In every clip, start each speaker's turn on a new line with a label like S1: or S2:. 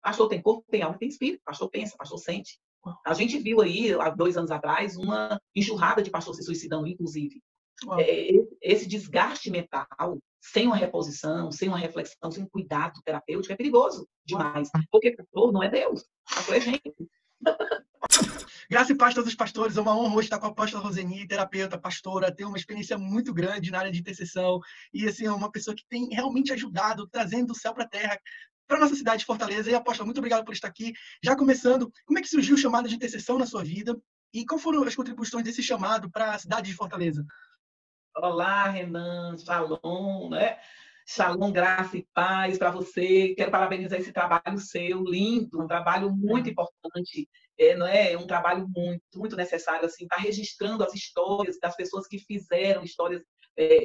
S1: Pastor tem corpo, tem alma, tem espírito. Pastor pensa, pastor sente. A gente viu aí, há 2 anos atrás, uma enxurrada de pastores se suicidando, inclusive. Esse desgaste mental, sem uma reposição, sem uma reflexão, sem um cuidado terapêutico, é perigoso demais. Porque pastor não é Deus, pastor é gente.
S2: Graça e paz a todos os pastores. É uma honra hoje estar com a apóstola Roseni, terapeuta, pastora, tem uma experiência muito grande na área de intercessão e assim, é uma pessoa que tem realmente ajudado, trazendo o céu para a terra, para a nossa cidade de Fortaleza. E apóstola, muito obrigado por estar aqui. Já começando, como é que surgiu o chamado de intercessão na sua vida e quais foram as contribuições desse chamado para a cidade de Fortaleza?
S1: Olá, Renan, shalom, né? Shalom, graça e paz para você. Quero parabenizar esse trabalho seu, lindo, um trabalho muito importante, não é? Um trabalho muito, muito necessário, assim, tá registrando as histórias das pessoas que fizeram histórias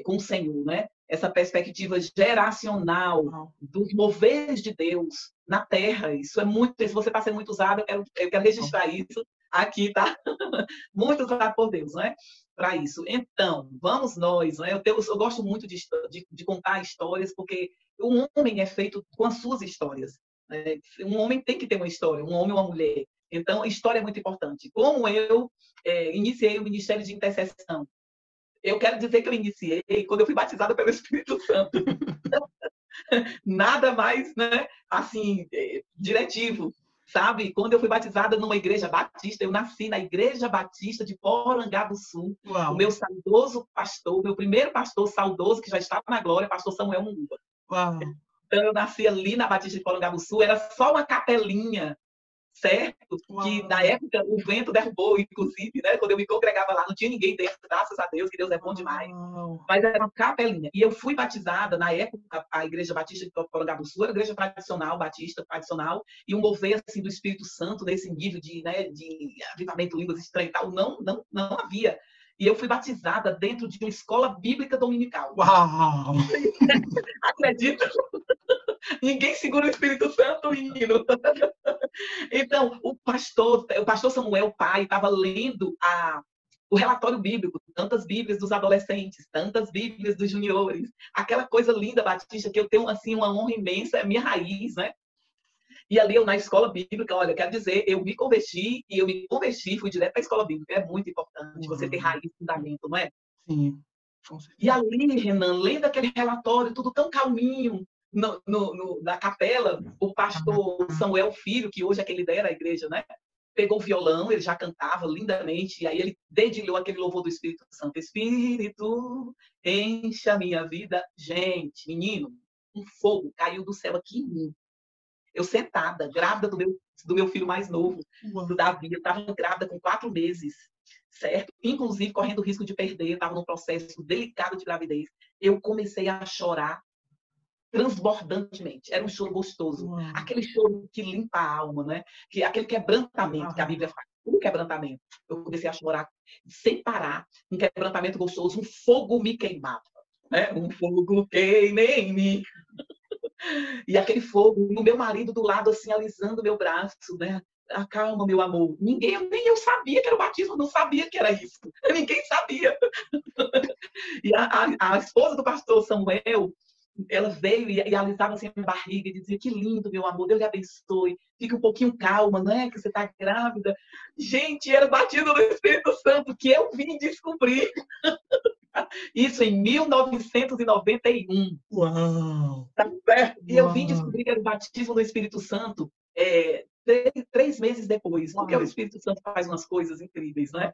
S1: com o Senhor, né? Essa perspectiva geracional dos moveres de Deus na Terra. Isso é muito, se você está sendo muito usado, eu quero registrar isso aqui, tá? Muito usado por Deus, né? Para isso. Então, vamos nós, né? Eu gosto muito de contar histórias, porque um homem é feito com as suas histórias, né? Um homem tem que ter uma história, um homem ou uma mulher. Então, a história é muito importante. Como eu iniciei o Ministério de Intercessão, eu quero dizer que eu iniciei quando eu fui batizada pelo Espírito Santo. Nada mais, né? Assim, diretivo. Sabe, quando eu fui batizada numa igreja batista, eu nasci na Igreja Batista de Porangá do Sul.
S2: Uau.
S1: O meu saudoso pastor, meu primeiro pastor saudoso, que já estava na glória, pastor Samuel Munguba.
S2: Uau.
S1: Então, eu nasci ali na Batista de Porangá do Sul, era só uma capelinha, certo? Uau. Que na época o vento derrubou, inclusive, né? Quando eu me congregava lá, não tinha ninguém dentro, graças a Deus, que Deus é bom demais.
S2: Uau.
S1: Mas era uma capelinha. E eu fui batizada, na época, a Igreja Batista de Porangá do Sul era a igreja tradicional, batista tradicional, e um mover assim, do Espírito Santo, nesse nível de, né, de avivamento, línguas estranhas e tal, não havia. E eu fui batizada dentro de uma escola bíblica dominical.
S2: Uau!
S1: Acredita? Ninguém segura o Espírito Santo, menino. Então, o pastor Samuel, pai, estava lendo o relatório bíblico, tantas bíblias dos adolescentes, tantas bíblias dos juniores, aquela coisa linda, Batista, que eu tenho assim uma honra imensa, é minha raiz, né? E ali eu na escola bíblica, olha, quero dizer, eu me converti, fui direto para a escola bíblica, é muito importante você ter raiz, fundamento, não é?
S2: Sim.
S1: E ali, Renan, lendo aquele relatório, tudo tão calminho, na capela, o pastor Samuel Filho, que hoje é quem lidera a igreja, né? Pegou o violão, ele já cantava lindamente, e aí ele dedilhou aquele louvor do Espírito Santo. Espírito, enche a minha vida. Gente, menino, um fogo caiu do céu aqui em mim. Eu sentada, grávida do meu filho mais novo, do Davi. Eu estava grávida com 4 meses, certo? Inclusive, correndo o risco de perder, estava num processo delicado de gravidez. Eu comecei a chorar transbordantemente. Era um choro gostoso. Aquele choro que limpa a alma, né? Aquele quebrantamento que a Bíblia fala. Um quebrantamento. Eu comecei a chorar sem parar. Um quebrantamento gostoso. Um fogo me queimava. Né? Um fogo queima em mim. E aquele fogo, e o meu marido do lado, assim, alisando meu braço, né? Acalma, meu amor. Nem eu sabia que era o batismo, não sabia que era isso. Ninguém sabia. E a esposa do pastor Samuel, ela veio e alisava assim a minha barriga e dizia: que lindo, meu amor, Deus lhe abençoe, fique um pouquinho calma, não é que você está grávida. Gente, era batismo do Espírito Santo que eu vim descobrir. Isso em 1991.
S2: Uau!
S1: Tá certo? E eu vim descobrir que era o batismo do Espírito Santo 3 meses depois, porque o Espírito Santo faz umas coisas incríveis, né?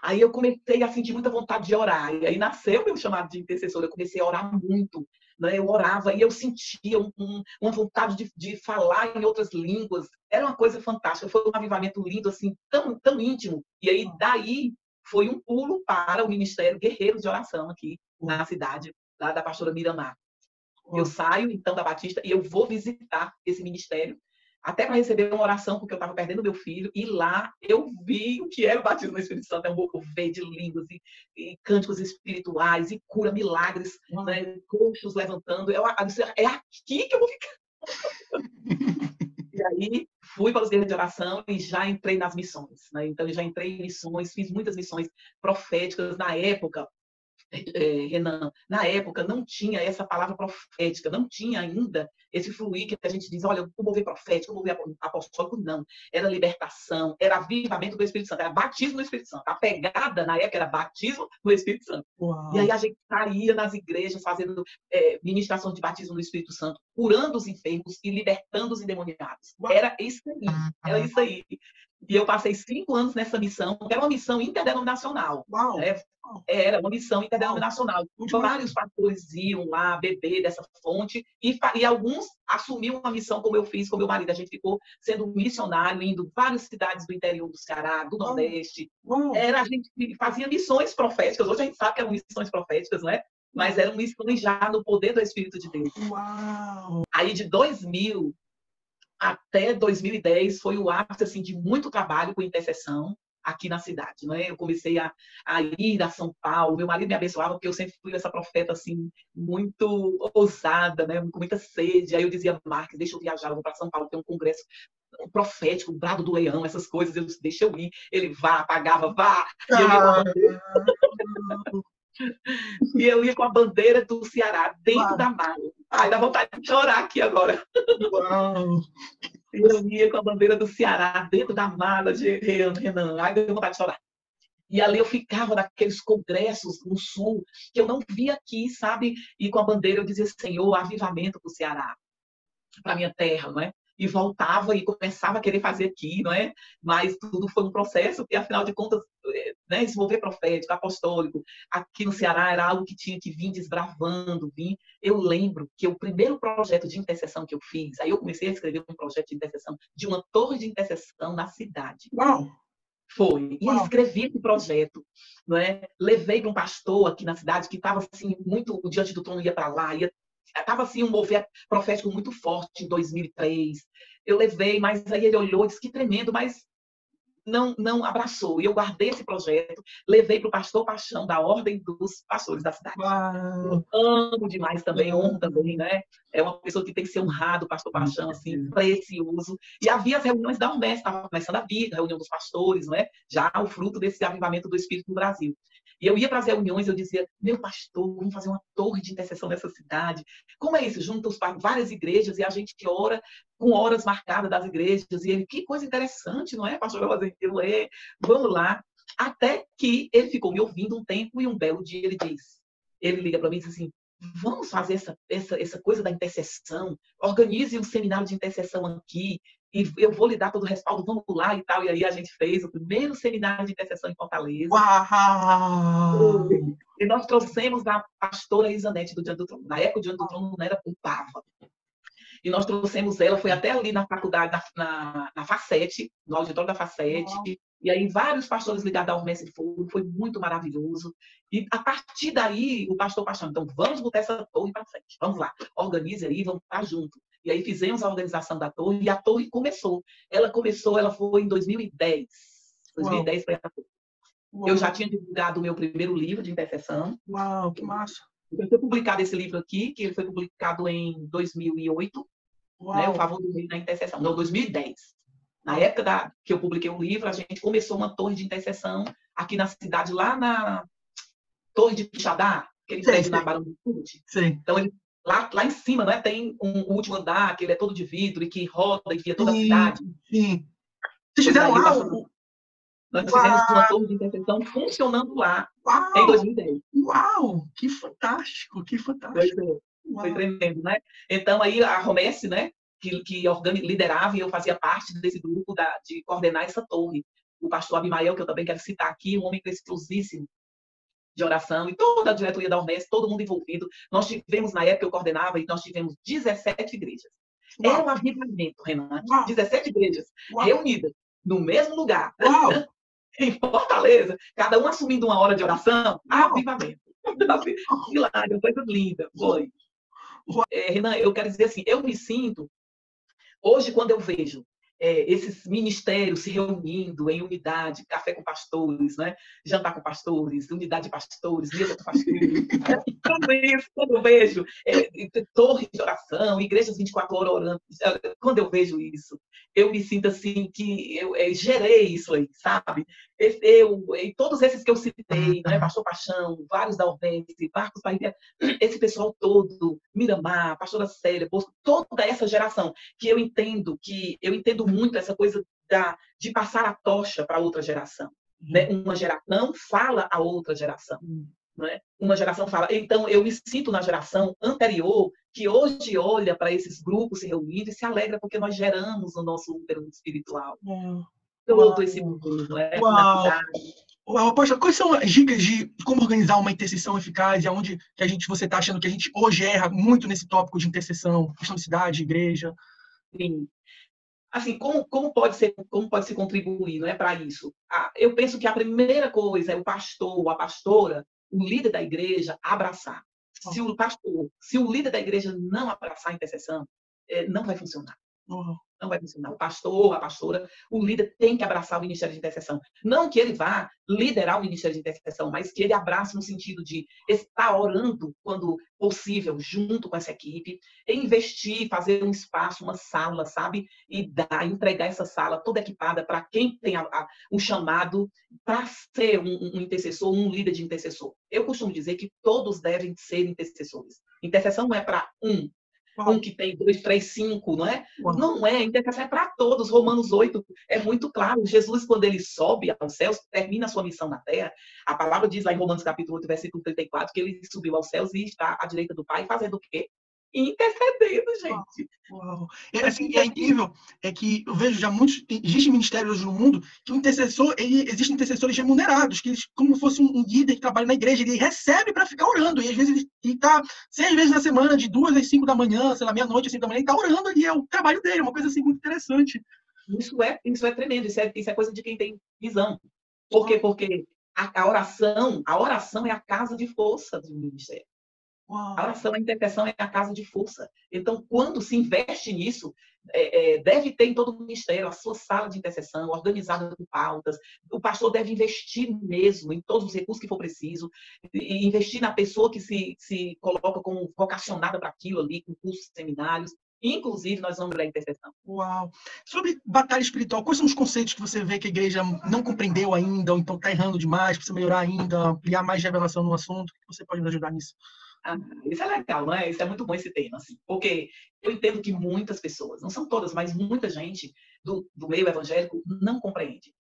S1: Aí eu comecei a sentir muita vontade de orar. E aí nasceu o meu chamado de intercessora. Eu comecei a orar muito. Né? Eu orava e eu sentia uma vontade de falar em outras línguas. Era uma coisa fantástica. Foi um avivamento lindo, assim, tão, tão íntimo. E aí, daí, foi um pulo para o Ministério Guerreiros de Oração aqui na cidade, lá da pastora Miramar. Eu saio, então, da Batista e eu vou visitar esse ministério, até para receber uma oração, porque eu estava perdendo meu filho, e lá eu vi o que era o batismo no Espírito Santo, é um mover de línguas e cânticos espirituais, e cura, milagres, né, coxos levantando. É aqui que eu vou ficar. E aí fui para os guerreiros de oração e já entrei nas missões. Né? Então, eu já entrei em missões, fiz muitas missões proféticas na época. Renan, na época não tinha essa palavra profética, não tinha ainda esse fluir que a gente diz, olha, o mover profético, o mover apostólico, não. Era libertação, era avivamento do Espírito Santo, era batismo do Espírito Santo. A pegada na época era batismo do Espírito Santo.
S2: Uau.
S1: E aí a gente saía nas igrejas fazendo ministração de batismo do Espírito Santo, curando os enfermos e libertando os endemoniados. Uau. Era isso aí. E eu passei 5 anos nessa missão, que era uma missão interdenominacional.
S2: Uau.
S1: Né? Era uma missão interdenominacional. Vários pastores iam lá beber dessa fonte e alguns assumiam uma missão como eu fiz com meu marido. A gente ficou sendo missionário, indo em várias cidades do interior do Ceará, do Nordeste. A gente fazia missões proféticas. Hoje a gente sabe que eram missões proféticas, não é? Mas eram missões já no poder do Espírito de Deus.
S2: Uau.
S1: Aí de 2000 até 2010 foi o ápice assim, de muito trabalho com intercessão aqui na cidade, não é? Eu comecei a ir a São Paulo, meu marido me abençoava porque eu sempre fui essa profeta assim, muito ousada, né? Com muita sede. Aí eu dizia, Marcos, deixa eu viajar, eu vou para São Paulo, tem um congresso profético, o Brado do Leão, essas coisas, eu disse, deixa eu ir. Ele vá, pagava, vá. E eu ia com a bandeira do Ceará dentro da mala. Ai, dá vontade de chorar aqui agora.
S2: Uau.
S1: Eu ia com a bandeira do Ceará dentro da mala de Renan. Ai, deu vontade de chorar. E ali eu ficava naqueles congressos no Sul, que eu não via aqui, sabe? E com a bandeira eu dizia, Senhor, avivamento para o Ceará, para a minha terra, não é? E voltava e começava a querer fazer aqui, não é? Mas tudo foi um processo, e afinal de contas, né, esse mover profético, apostólico, aqui no Ceará era algo que tinha que vir desbravando, vir. Eu lembro que o primeiro projeto de intercessão que eu fiz, aí eu comecei a escrever um projeto de intercessão, de uma torre de intercessão na cidade.
S2: Uau!
S1: Foi. E escrevi esse projeto, não é? Levei para um pastor aqui na cidade que estava assim, muito diante do trono, ia para lá, estava assim um mover profético muito forte em 2003. Eu levei, mas aí ele olhou e disse que tremendo, mas não abraçou. E eu guardei esse projeto, levei para o pastor Paixão, da Ordem dos Pastores da cidade.
S2: Uau.
S1: Eu amo demais também, honro também, né? É uma pessoa que tem que ser honrado, o pastor Paixão, assim, precioso. E havia as reuniões da UNES, estava começando a vir, a reunião dos pastores, não é? Já o fruto desse avivamento do Espírito no Brasil. E eu ia para as reuniões, eu dizia, meu pastor, vamos fazer uma torre de intercessão nessa cidade. Como é isso? Junta várias igrejas e a gente ora com horas marcadas das igrejas. E ele, que coisa interessante, não é, pastor? Vamos lá. Até que ele ficou me ouvindo um tempo e um belo dia ele liga para mim e diz assim, vamos fazer essa coisa da intercessão, organize um seminário de intercessão aqui, e eu vou lhe dar todo o respaldo, vamos lá e tal. E aí a gente fez o primeiro seminário de intercessão em Fortaleza.
S2: Uau!
S1: E nós trouxemos a pastora Isanete do Diante do Trono. Na época, o Diante do Trono não era pulpava. E nós trouxemos ela, foi até ali na faculdade, na Facete, no auditório da Facete. E aí vários pastores ligados ao Mestre Fogo, foi muito maravilhoso. E a partir daí, o pastor Paixão, então vamos botar essa torre para frente, vamos lá, organize aí, vamos estar junto. E aí fizemos a organização da torre, e a torre começou. Ela foi em 2010. 2010 foi a torre. Eu já tinha divulgado o meu primeiro livro de intercessão.
S2: Uau, que massa!
S1: Eu foi publicado esse livro aqui, que ele foi publicado em 2008, né, O Favor do Rei na Intercessão. Não, 2010. Na época que eu publiquei o livro, a gente começou uma torre de intercessão aqui na cidade, lá na Torre de Pixadá, aquele prédio na Barão do Fute. Então, lá em cima, né, tem um último andar, que ele é todo de vidro e que roda e via toda a cidade.
S2: Sim. Vocês fizeram lá?
S1: Nós fizemos uma torre de intercessão funcionando lá em 2010.
S2: Uau! Que fantástico, que fantástico.
S1: Foi tremendo, né? Então, aí a Romesse, né, que liderava e eu fazia parte desse grupo de coordenar essa torre. O pastor Abimael, que eu também quero citar aqui, um homem preciosíssimo de oração, e toda a diretoria da Romesse, todo mundo envolvido. Nós tivemos, na época que eu coordenava, e nós tivemos 17 igrejas. Era um avivamento, Renan. 17 igrejas reunidas no mesmo lugar. Em Fortaleza, cada um assumindo uma hora de oração, avivamento. Milagre, coisa linda. Foi. Renan, eu quero dizer assim, eu me sinto, hoje, quando eu vejo esses ministérios se reunindo em unidade, café com pastores, né? Jantar com pastores, unidade de pastores, mesa com pastores, tudo isso, quando eu vejo torres de oração, igrejas 24 horas orando, quando eu vejo isso, eu me sinto assim que eu gerei isso aí, sabe? e todos esses que eu citei, né? Pastor Paixão, vários da Orbense, Marcos Bahia, esse pessoal todo, Miramar, Pastora Célia, Bosco, toda essa geração, que eu entendo muito essa coisa de passar a tocha para outra geração. Né? Uma geração fala a outra geração. Né? Uma geração fala. Então, eu me sinto na geração anterior, que hoje olha para esses grupos se reunindo e se alegra porque nós geramos o nosso útero espiritual. Todo esse mundo, não é? Na cidade.
S2: Apóstolo, quais são as dicas de como organizar uma intercessão eficaz e aonde que você está achando que a gente hoje erra muito nesse tópico de intercessão, questão de cidade, igreja?
S1: Sim. Assim, como pode se contribuir, não é, para isso? Eu penso que a primeira coisa é o pastor, a pastora, o líder da igreja abraçar. Se o líder da igreja não abraçar a intercessão, não vai funcionar. Não vai funcionar. O pastor, a pastora, o líder tem que abraçar o ministério de intercessão. Não que ele vá liderar o ministério de intercessão, mas que ele abrace no sentido de estar orando quando possível, junto com essa equipe, e investir, fazer um espaço, uma sala, sabe? E entregar essa sala toda equipada para quem tem um chamado para ser um intercessor, um líder de intercessor. Eu costumo dizer que todos devem ser intercessores. Intercessão não é para um que tem 2, 3, 5, não é? Não é, a intercessão é para todos. Romanos 8 é muito claro. Jesus, quando ele sobe aos céus, termina a sua missão na terra. A palavra diz lá em Romanos capítulo 8, versículo 34, que ele subiu aos céus e está à direita do Pai, fazendo o quê? Intercedendo, gente.
S2: Assim, é incrível, é que eu vejo já existem ministérios hoje no mundo que o intercessor, existem intercessores remunerados, que eles, como se fosse um líder que trabalha na igreja, ele recebe para ficar orando, e às vezes ele está 6 vezes na semana, de 2 às 5 da manhã, sei lá, meia-noite, às 5 da manhã, ele está orando ali, é o trabalho dele, uma coisa assim muito interessante.
S1: Isso é tremendo, isso é coisa de quem tem visão. Por quê? Porque a oração é a casa de força do ministério. A oração, a intercessão é a casa de força. Então, quando se investe nisso, deve ter em todo o ministério a sua sala de intercessão, organizada com pautas. O pastor deve investir mesmo em todos os recursos que for preciso, e investir na pessoa que se coloca como vocacionada para aquilo ali, com cursos, seminários. Inclusive, nós vamos ler a intercessão.
S2: Uau! Sobre batalha espiritual, quais são os conceitos que você vê que a igreja não compreendeu ainda, ou então está errando demais, precisa melhorar ainda, ampliar mais revelação no assunto? O que você pode nos ajudar nisso?
S1: Isso é legal, não é? Isso é muito bom esse tema, assim, porque eu entendo que muitas pessoas, não são todas, mas muita gente do meio evangélico não compreende.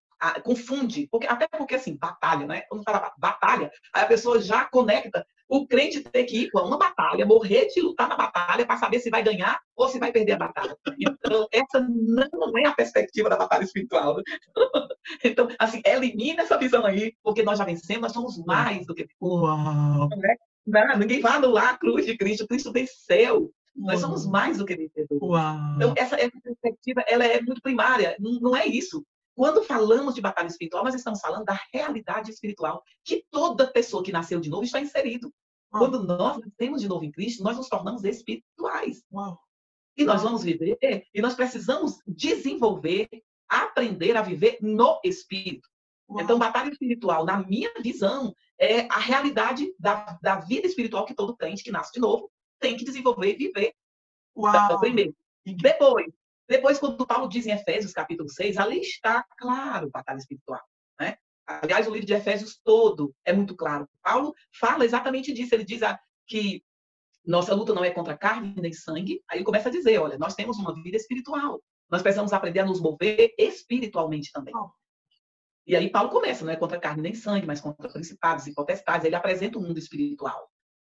S1: Confunde, até porque, assim, batalha, né? Quando fala batalha, aí a pessoa já conecta o crente ter que ir para uma batalha, morrer de lutar na batalha para saber se vai ganhar ou se vai perder a batalha. Então, essa não é a perspectiva da batalha espiritual. Então, assim, elimina essa visão aí, porque nós já vencemos, nós somos mais do que
S2: Uau!
S1: Não, ninguém vai anular a cruz de Cristo. Cristo venceu. Nós somos mais do que vencedores. Então, essa perspectiva ela é muito primária. Não é isso. Quando falamos de batalha espiritual, nós estamos falando da realidade espiritual que toda pessoa que nasceu de novo está inserido. Quando nós nascemos de novo em Cristo, nós nos tornamos espirituais. E nós vamos viver, e nós precisamos desenvolver, aprender a viver no Espírito. Então, batalha espiritual, na minha visão, é a realidade da vida espiritual que todo crente que nasce de novo tem que desenvolver e viver. Então, primeiro. Depois, quando Paulo diz em Efésios, capítulo 6, ali está claro batalha espiritual. Né? Aliás, o livro de Efésios todo é muito claro. Paulo fala exatamente disso. Ele diz que nossa luta não é contra carne nem sangue. Aí ele começa a dizer, olha, nós temos uma vida espiritual. Nós precisamos aprender a nos mover espiritualmente também. E aí Paulo começa, não é contra carne nem sangue, mas contra principados e potestades. Ele apresenta o mundo espiritual.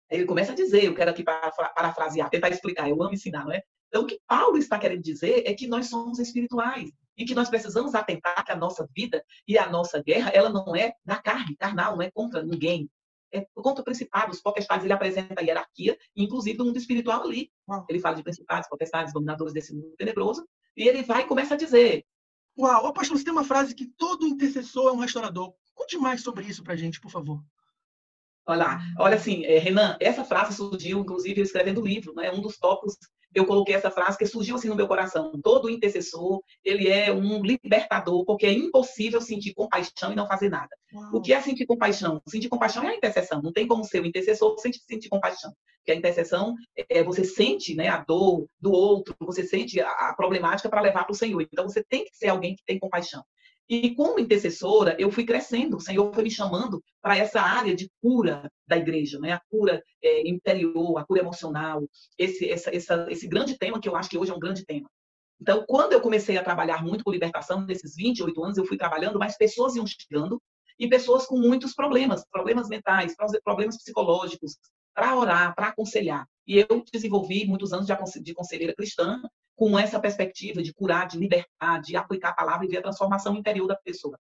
S1: Aí ele começa a dizer, eu quero aqui parafrasear, tentar explicar, eu amo ensinar, não é? Então, o que Paulo está querendo dizer é que nós somos espirituais e que nós precisamos atentar que a nossa vida e a nossa guerra, ela não é da carne, carnal, não é contra ninguém. É contra principados, potestades. Ele apresenta a hierarquia, inclusive do mundo espiritual ali. Ele fala de principados, potestades, dominadores desse mundo tenebroso, e ele vai e começa a dizer,
S2: uau, apóstolo, você tem uma frase que todo intercessor é um restaurador. Conte mais sobre isso pra gente, por favor.
S1: Olha assim, Renan, essa frase surgiu, inclusive, eu escrevendo o livro, né? Um dos tópicos, eu coloquei essa frase que surgiu assim no meu coração. Todo intercessor, ele é um libertador, porque é impossível sentir compaixão e não fazer nada. Uau. O que é sentir compaixão? Sentir compaixão é a intercessão. Não tem como ser o intercessor sem sentir compaixão. Porque a intercessão, você sente, né, a dor do outro, você sente a problemática para levar para o Senhor. Então, você tem que ser alguém que tem compaixão. E como intercessora, eu fui crescendo, o Senhor foi me chamando para essa área de cura da igreja, né? A cura interior, a cura emocional, esse grande tema que eu acho que hoje é um grande tema. Então, quando eu comecei a trabalhar muito com libertação, nesses 28 anos, eu fui trabalhando, mas pessoas iam chegando, e pessoas com muitos problemas mentais, problemas psicológicos, para orar, para aconselhar. E eu desenvolvi muitos anos de conselheira cristã, com essa perspectiva de curar, de libertar, de aplicar a palavra e ver a transformação interior da pessoa.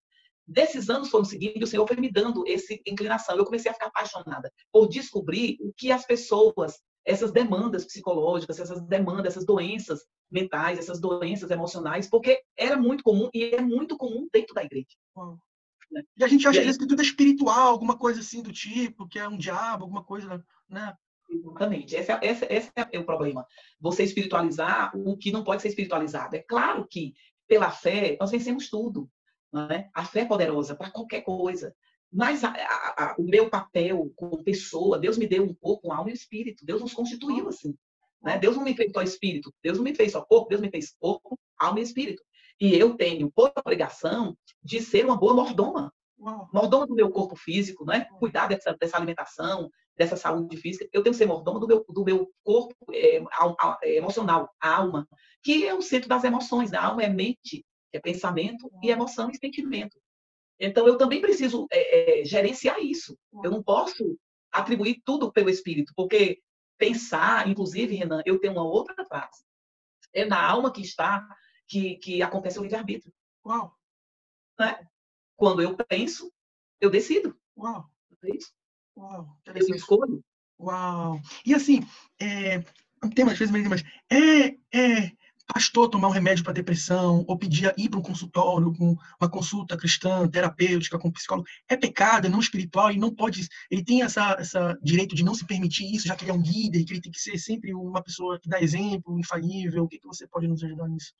S1: Desses anos foram seguindo, o Senhor foi me dando essa inclinação. Eu comecei a ficar apaixonada por descobrir o que as pessoas, essas demandas psicológicas, essas demandas, essas doenças mentais, essas doenças emocionais, porque era muito comum e é muito comum dentro da igreja.
S2: Né? E a gente acha que tudo é espiritual, alguma coisa assim do tipo, que é um diabo, alguma coisa, né?
S1: Exatamente. Esse é o problema. Você espiritualizar o que não pode ser espiritualizado. É claro que, pela fé, nós vencemos tudo. Não é? A fé é poderosa para qualquer coisa. Mas o meu papel como pessoa, Deus me deu um corpo, uma alma e um espírito. Deus nos constituiu assim. Né? Deus não me fez só espírito. Deus não me fez só corpo. Deus me fez corpo, alma e espírito. E eu tenho, por obrigação, de ser uma boa mordoma. Mordoma do meu corpo físico, né? Cuidar dessa alimentação, dessa saúde física. Eu tenho que ser mordoma do meu corpo emocional, a alma, que é o centro das emoções. A alma é mente, é pensamento e emoção e sentimento. Então, eu também preciso gerenciar isso. Eu não posso atribuir tudo pelo espírito, porque pensar, inclusive, Renan, eu tenho uma outra frase. É na alma que acontece o livre-arbítrio.
S2: Uau!
S1: Né? Quando eu penso, eu decido.
S2: Uau!
S1: É isso?
S2: Uau!
S1: Eu escolho.
S2: Uau! E assim, tem mais vezes, mas pastor tomar um remédio para depressão ou pedir ir para um consultório com uma consulta cristã, terapêutica, com um psicólogo, é pecado, é não espiritual, e não pode, ele tem essa direito de não se permitir isso, já que ele é um líder, que ele tem que ser sempre uma pessoa que dá exemplo, infalível. O que você pode nos ajudar nisso?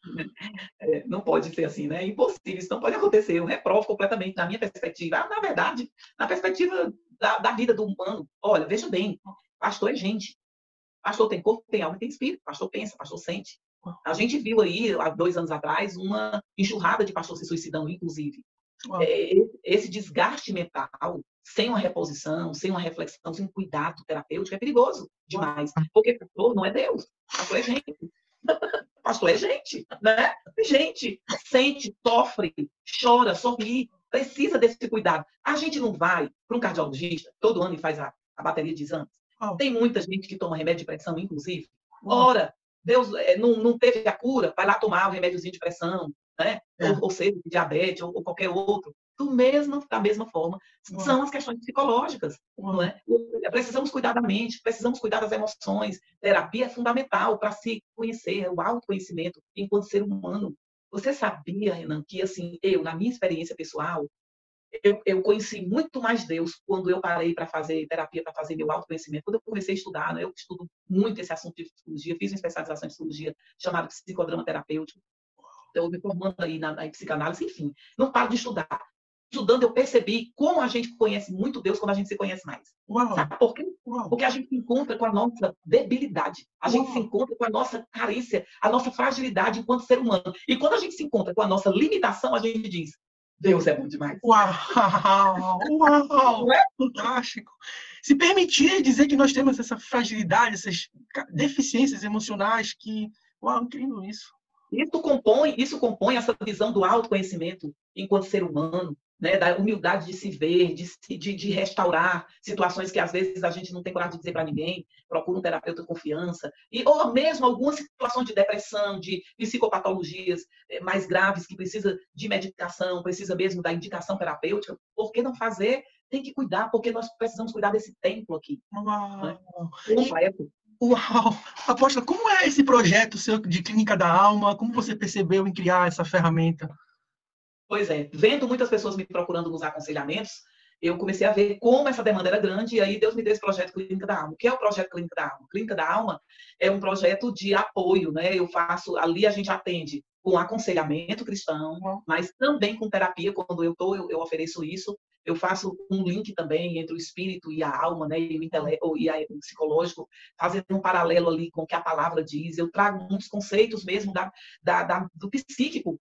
S1: Não pode ser assim, né? É impossível, isso não pode acontecer. Eu reprovo completamente na minha perspectiva. Na verdade, na perspectiva da vida do humano. Olha, veja bem, pastor é gente. Pastor tem corpo, tem alma e tem espírito. Pastor pensa, pastor sente. A gente viu aí, há 2 anos atrás, uma enxurrada de pastores se suicidando, inclusive. Esse desgaste mental, sem uma reposição, sem uma reflexão, sem um cuidado terapêutico, é perigoso demais. Porque pastor não é Deus. Pastor é gente. Pastor é gente, né? Gente, sente, sofre, chora, sorri, precisa desse cuidado. A gente não vai para um cardiologista todo ano e faz a bateria de exames. Tem muita gente que toma remédio de pressão, inclusive. Ora, Deus não teve a cura, vai lá tomar o remédiozinho de pressão, né? Ou seja, diabetes ou qualquer outro. Da mesma forma, são as questões psicológicas. Não é? Precisamos cuidar da mente, precisamos cuidar das emoções. Terapia é fundamental para se conhecer, o autoconhecimento enquanto ser humano. Você sabia, Renan, que assim, na minha experiência pessoal, eu conheci muito mais Deus quando eu parei para fazer terapia, para fazer meu autoconhecimento. Quando eu comecei a estudar, né, eu estudo muito esse assunto de psicologia, fiz uma especialização em psicologia chamada psicodrama terapêutico. Então, eu me formando aí na psicanálise, enfim, não paro de estudar. Estudando, eu percebi como a gente conhece muito Deus quando a gente se conhece mais. Sabe por quê? Porque a gente se encontra com a nossa debilidade, a gente se encontra com a nossa carência, a nossa fragilidade enquanto ser humano. E quando a gente se encontra com a nossa limitação, a gente diz: Deus é bom demais.
S2: Uau! Não é? Fantástico! Se permitir dizer que nós temos essa fragilidade, essas deficiências emocionais, uau, incrível isso.
S1: Isso compõe essa visão do autoconhecimento enquanto ser humano, né, da humildade de se ver, de restaurar situações que às vezes a gente não tem coragem de dizer para ninguém, procura um terapeuta de confiança, ou mesmo algumas situações de depressão, de psicopatologias mais graves, que precisa de medicação, precisa mesmo da indicação terapêutica. Por que não fazer? Tem que cuidar, porque nós precisamos cuidar desse templo aqui. Né? Completo.
S2: Uau! Apóstola, como é esse projeto seu de Clínica da Alma? Como você percebeu em criar essa ferramenta?
S1: Pois é, vendo muitas pessoas me procurando nos aconselhamentos, eu comecei a ver como essa demanda era grande, e aí Deus me deu esse projeto Clínica da Alma. O que é o projeto Clínica da Alma? Clínica da Alma é um projeto de apoio, né? Ali a gente atende com aconselhamento cristão, mas também com terapia. Quando eu ofereço isso. Eu faço um link também entre o espírito e a alma, né? E o intelecto e o psicológico, fazendo um paralelo ali com o que a palavra diz. Eu trago muitos conceitos mesmo do psíquico,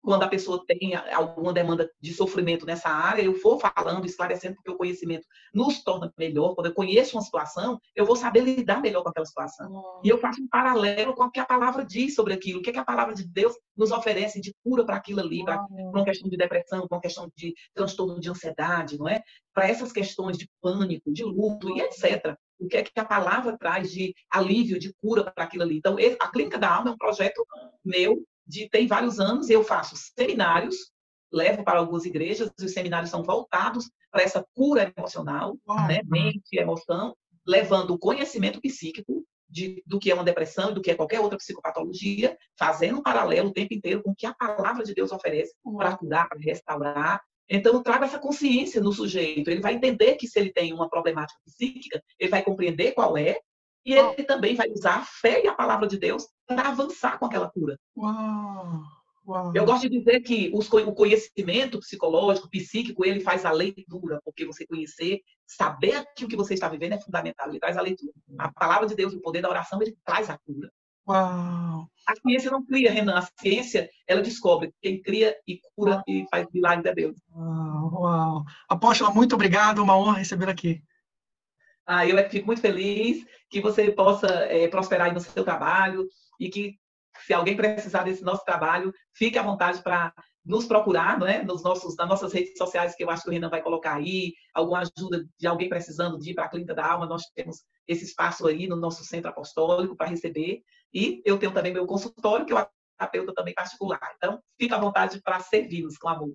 S1: quando a pessoa tem alguma demanda de sofrimento nessa área, eu vou falando, esclarecendo, porque o conhecimento nos torna melhor. Quando eu conheço uma situação, eu vou saber lidar melhor com aquela situação. E eu faço um paralelo com o que a palavra diz sobre aquilo, o que a palavra de Deus nos oferece de cura para aquilo ali, para uma questão de depressão, para uma questão de transtorno de ansiedade, não é? Para essas questões de pânico, de luto e etc. O que é que a palavra traz de alívio, de cura para aquilo ali. Então, a Clínica da Alma é um projeto meu, tem vários anos, eu faço seminários, levo para algumas igrejas, e os seminários são voltados para essa cura emocional, né? Mente e emoção, levando o conhecimento psíquico do que é uma depressão e do que é qualquer outra psicopatologia, fazendo um paralelo o tempo inteiro com o que a palavra de Deus oferece para curar, para restaurar. Então, eu trago essa consciência no sujeito. Ele vai entender que se ele tem uma problemática psíquica, ele vai compreender qual é, e ele também vai usar a fé e a palavra de Deus para avançar com aquela cura. Eu gosto de dizer que o conhecimento psicológico, psíquico, ele faz a leitura, porque você conhecer, saber aquilo que você está vivendo é fundamental, ele traz a leitura. A palavra de Deus, o poder da oração, ele traz a cura. A ciência não cria, Renan, a ciência, ela descobre. Quem cria e cura e faz milagres é Deus.
S2: Apóstola, muito obrigado, uma honra recebê-la aqui.
S1: Eu fico muito feliz que você possa prosperar aí no seu trabalho e que, se alguém precisar desse nosso trabalho, fique à vontade para nos procurar, não é? nas nossas redes sociais, que eu acho que o Renan vai colocar aí, alguma ajuda de alguém precisando de ir para a Clínica da Alma, nós temos esse espaço aí no nosso centro apostólico para receber, e eu tenho também meu consultório, que é o terapeuta também particular. Então, fique à vontade para servi-los com amor.